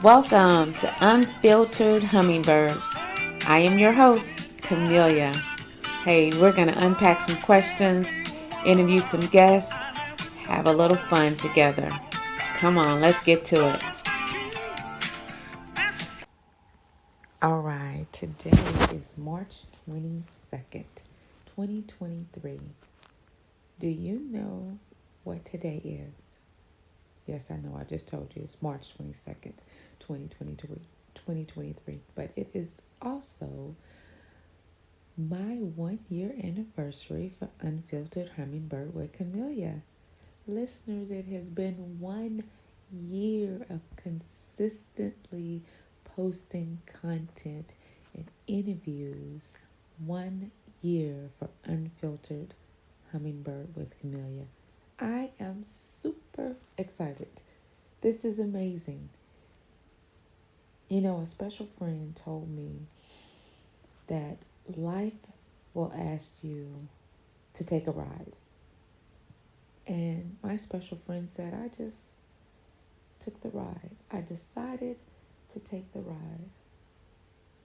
Welcome to Unfiltered Hummingbird. I am your host, Camellia. Hey, we're going to unpack some questions, interview some guests, have a little fun together. Come on, let's get to it. All right, today is March 22nd, 2023. Do you know what today is? Yes, I know, I just told you it's March 22nd, 2023, but it is also my 1 year anniversary for Unfiltered Hummingbird with Camellia. Listeners, it has been 1 year of consistently posting content and interviews. 1 year for Unfiltered Hummingbird with Camellia. I am super excited. This is amazing. You know, a special friend told me that life will ask you to take a ride. And my special friend said, I just took the ride. I decided to take the ride.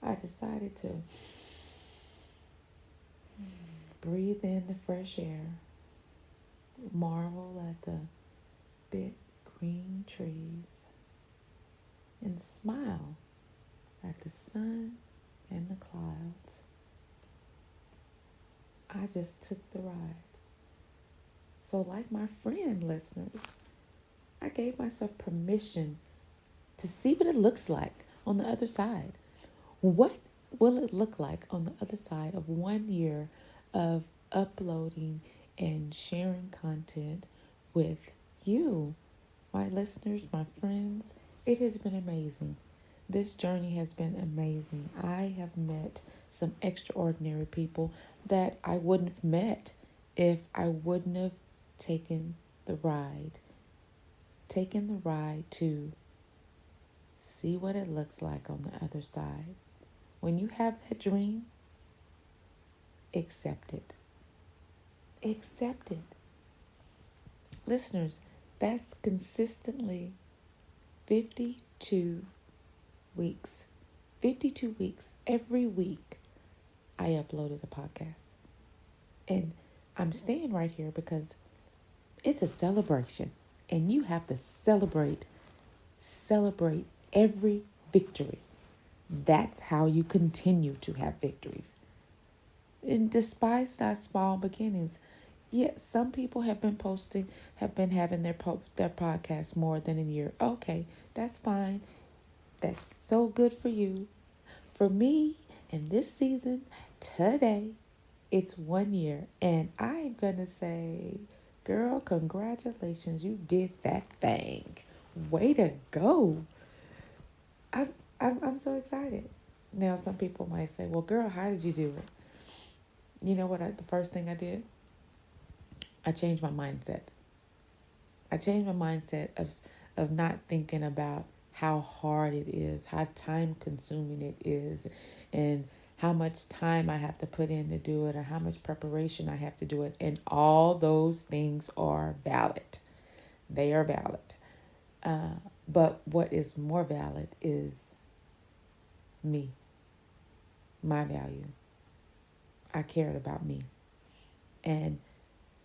I decided to breathe in the fresh air, marvel at the big green trees, and smile at the sun and the clouds. I just took the ride. So like my friend, listeners, I gave myself permission to see what it looks like on the other side. What will it look like on the other side of 1 year of uploading and sharing content with you, my listeners, my friends? It has been amazing. This journey has been amazing. I have met some extraordinary people that I wouldn't have met if I wouldn't have taken the ride. Taken the ride to see what it looks like on the other side. When you have that dream, accept it. Accept it. Listeners, that's consistently 52 weeks. 52 weeks. Every week, I uploaded a podcast. And I'm staying right here because it's a celebration. And you have to celebrate every victory. That's how you continue to have victories. And despite our small beginnings, yet some people have been having their podcast more than a year. Okay, that's fine. That's so good for you. For me, in this season, today, it's 1 year. And I'm going to say, girl, congratulations. You did that thing. Way to go. I'm, I'm so excited. Now, some people might say, well, girl, how did you do it? You know what? The first thing I did? I changed my mindset. I changed my mindset of not thinking about how hard it is, how time consuming it is, and how much time I have to put in to do it, or how much preparation I have to do it. And all those things are valid. They are valid. But what is more valid is me, my value. I cared about me. And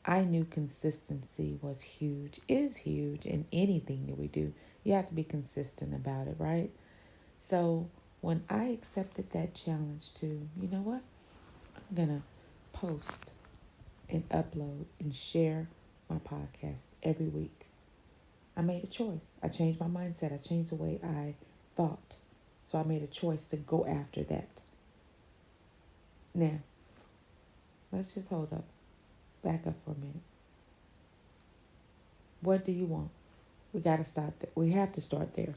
I knew consistency was huge, is huge in anything that we do. You have to be consistent about it, right? So when I accepted that challenge to, you know what? I'm going to post and upload and share my podcast every week. I made a choice. I changed my mindset. I changed the way I thought. So I made a choice to go after that. Now, let's just hold up. Back up for a minute. What do you want? We got to start there. We have to start there.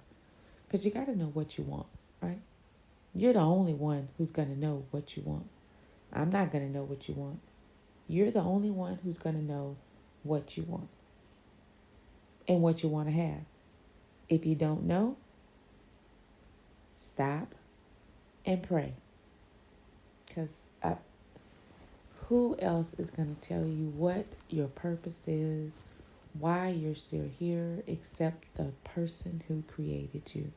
Because you got to know what you want, right? You're the only one who's going to know what you want. I'm not going to know what you want. You're the only one who's going to know what you want and what you want to have. If you don't know, stop and pray. Because who else is going to tell you what your purpose is, why you're still here, except the person who created you?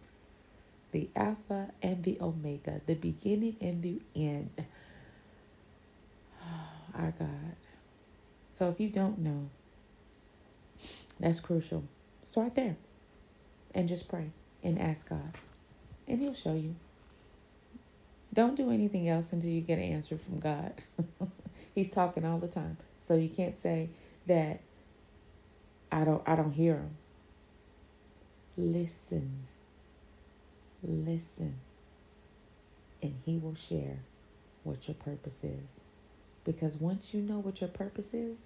the Alpha and the Omega, the beginning and the end. Our God. So if you don't know, that's crucial. Start there and just pray and ask God, and He'll show you. Don't do anything else until you get an answer from God. He's talking all the time. So you can't say that I don't hear Him. Listen. Listen. And He will share what your purpose is. Because once you know what your purpose is,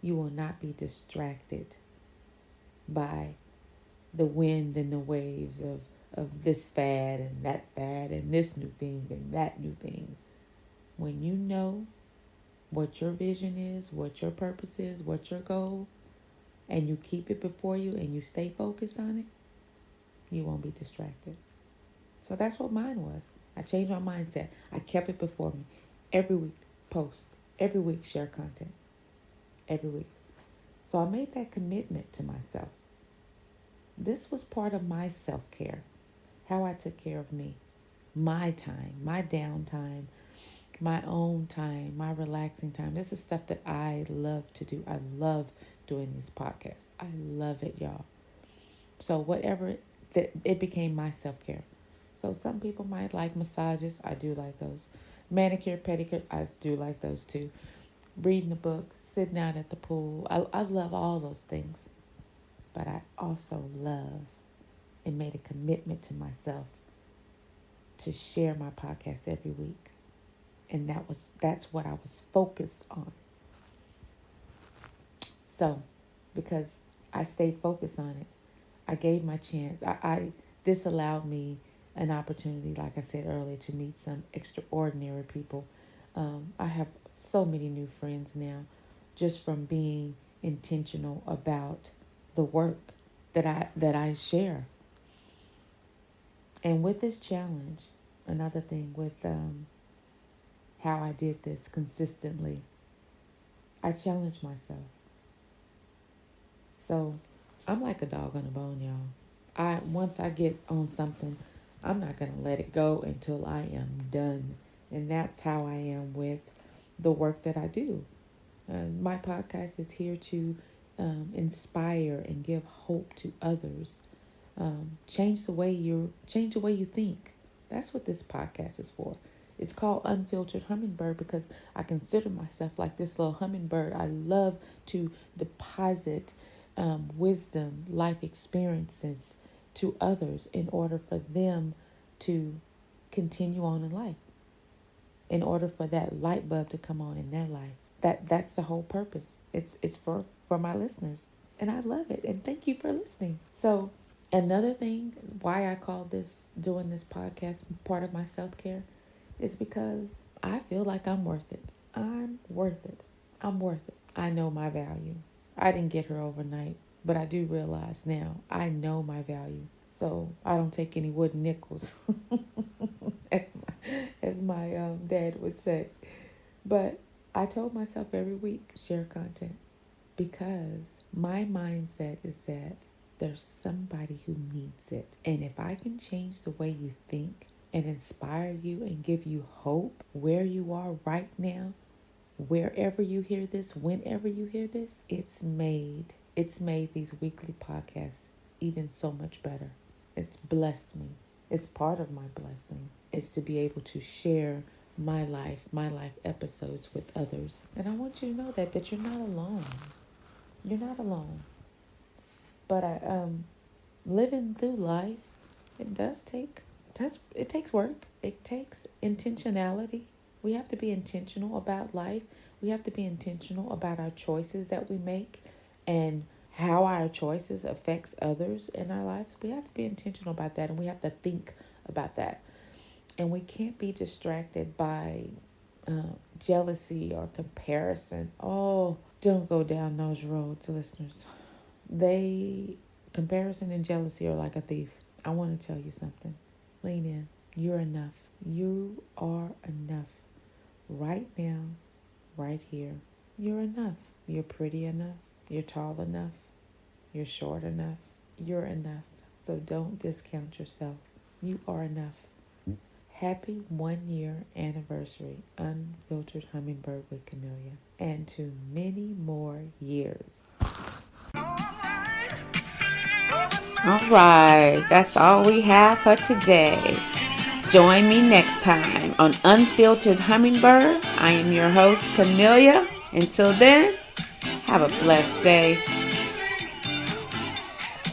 you will not be distracted by the wind and the waves of this fad and that fad and this new thing and that new thing. When you know what your vision is, what your purpose is, what your goal, and you keep it before you and you stay focused on it, you won't be distracted. So that's what mine was. I changed my mindset. I kept it before me. Every week, post. Every week, share content. Every week. So I made that commitment to myself. This was part of my self-care. How I took care of me. My time, my downtime, my own time, my relaxing time. This is stuff that I love to do. I love doing these podcasts. I love it, y'all. So whatever, it became my self-care. So some people might like massages. I do like those. Manicure, pedicure, I do like those too. Reading a book, sitting out at the pool. I love all those things. But I also love and made a commitment to myself to share my podcast every week. And that's what I was focused on. So, because I stayed focused on it, I gave my chance. This allowed me an opportunity, like I said earlier, to meet some extraordinary people. I have so many new friends now, just from being intentional about the work that I share. And with this challenge, another thing with how I did this consistently, I challenged myself. So I'm like a dog on a bone, y'all. Once I get on something, I'm not going to let it go until I am done. And that's how I am with the work that I do. My podcast is here to inspire and give hope to others. Change the way you think. That's what this podcast is for. It's called Unfiltered Hummingbird because I consider myself like this little hummingbird. I love to deposit wisdom, life experiences to others in order for them to continue on in life. In order for that light bulb to come on in their life. That's the whole purpose. It's for my listeners. And I love it. And thank you for listening. So another thing why I call doing this podcast part of my self-care is because I feel like I'm worth it. I'm worth it. I'm worth it. I know my value. I didn't get her overnight, but I do realize now I know my value. So I don't take any wooden nickels, as my dad would say. But I told myself every week, share content, because my mindset is that there's somebody who needs it. And if I can change the way you think and inspire you and give you hope where you are right now, wherever you hear this, whenever you hear this, it's made these weekly podcasts even so much better. It's blessed me. It's part of my blessing. It's to be able to share my life episodes with others. And I want you to know that you're not alone. You're not alone. But living through life, it takes work. It takes intentionality. We have to be intentional about life. We have to be intentional about our choices that we make and how our choices affects others in our lives. We have to be intentional about that, and we have to think about that. And we can't be distracted by jealousy or comparison. Oh, don't go down those roads, listeners. Comparison and jealousy are like a thief. I want to tell you something. Lean in. You're enough. You are enough. Right now, right here. You're enough. You're pretty enough. You're tall enough. You're short enough. You're enough. So don't discount yourself. You are enough. Happy 1 year anniversary, Unfiltered Hummingbird with Camellia, and to many more years. All right, that's all we have for today. Join me next time on Unfiltered Hummingbird. I am your host, Camellia. Until then, have a blessed day.